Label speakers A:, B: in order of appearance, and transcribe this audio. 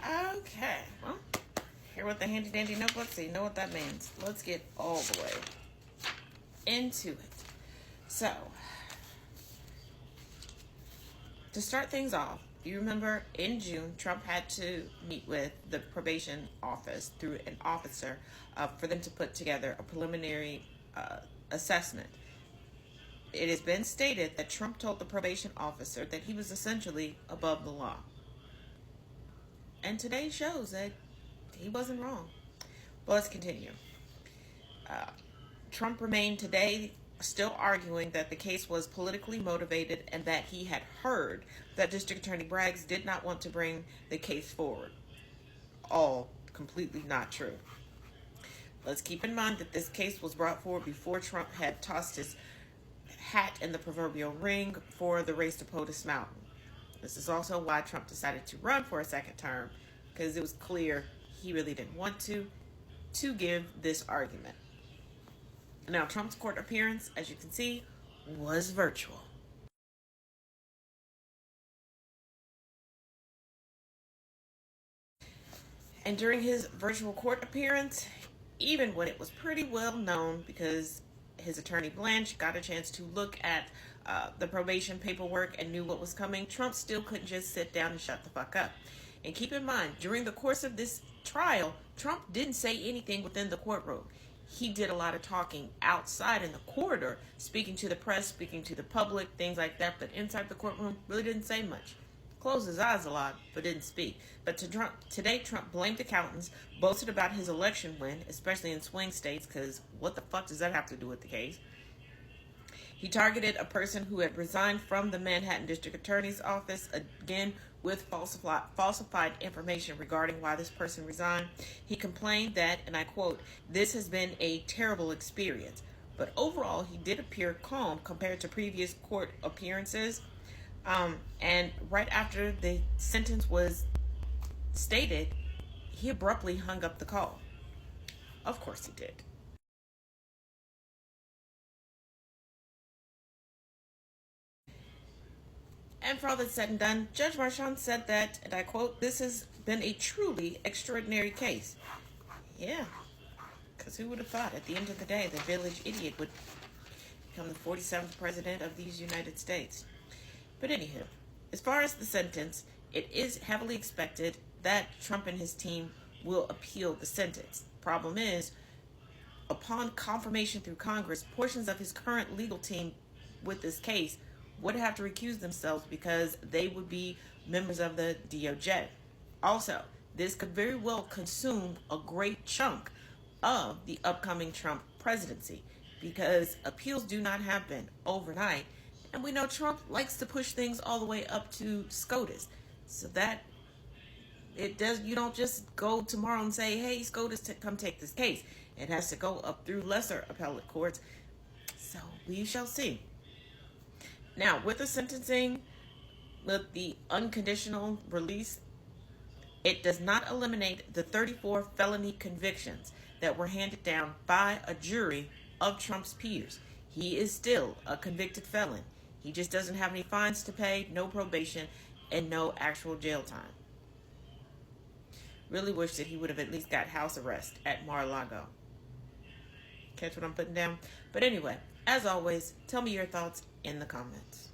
A: Okay, well, here with the handy dandy notebook, so you know what that means. Let's get all the way into it. So, to start things off, you remember in June, Trump had to meet with the probation office through an officer for them to put together a preliminary assessment. It has been stated that Trump told the probation officer that he was essentially above the law. And today shows that he wasn't wrong. But let's continue. Trump remained today still arguing that the case was politically motivated and that he had heard that District Attorney Braggs did not want to bring the case forward. All completely not true. Let's keep in mind that this case was brought forward before Trump had tossed his hat in the proverbial ring for the race to POTUS Mountain. This is also why Trump decided to run for a second term, because it was clear he really didn't want to give this argument. Now, Trump's court appearance, as you can see, was virtual. And during his virtual court appearance, even when it was pretty well known because his attorney Blanche got a chance to look at the probation paperwork and knew what was coming, Trump still couldn't just sit down and shut the fuck up. And keep in mind, during the course of this trial, Trump didn't say anything within the courtroom. He did a lot of talking outside in the corridor, speaking to the press, speaking to the public, things like that, but inside the courtroom, really didn't say much. Closed his eyes a lot, but didn't speak. But today, Trump blamed accountants, boasted about his election win, especially in swing states, because what the fuck does that have to do with the case? He targeted a person who had resigned from the Manhattan District Attorney's Office, again, with falsified information regarding why this person resigned. He complained that, and I quote, "This has been a terrible experience." But overall, he did appear calm compared to previous court appearances. And right after the sentence was stated, he abruptly hung up the call. Of course he did. And for all that's said and done, Judge Marchand said that, and I quote, "This has been a truly extraordinary case." Yeah, because who would have thought at the end of the day the village idiot would become the 47th president of these United States? But anywho, as far as the sentence, it is heavily expected that Trump and his team will appeal the sentence. Problem is, upon confirmation through Congress, portions of his current legal team with this case would have to recuse themselves because they would be members of the DOJ. Also, this could very well consume a great chunk of the upcoming Trump presidency because appeals do not happen overnight. And we know Trump likes to push things all the way up to SCOTUS. So that it does, you don't just go tomorrow and say, "Hey, SCOTUS, come take this case." It has to go up through lesser appellate courts. So we shall see. Now, with the sentencing, with the unconditional release, it does not eliminate the 34 felony convictions that were handed down by a jury of Trump's peers. He is still a convicted felon. He just doesn't have any fines to pay, no probation, and no actual jail time. Really wish that he would have at least got house arrest at Mar-a-Lago. Catch what I'm putting down? But anyway, as always, tell me your thoughts in the comments.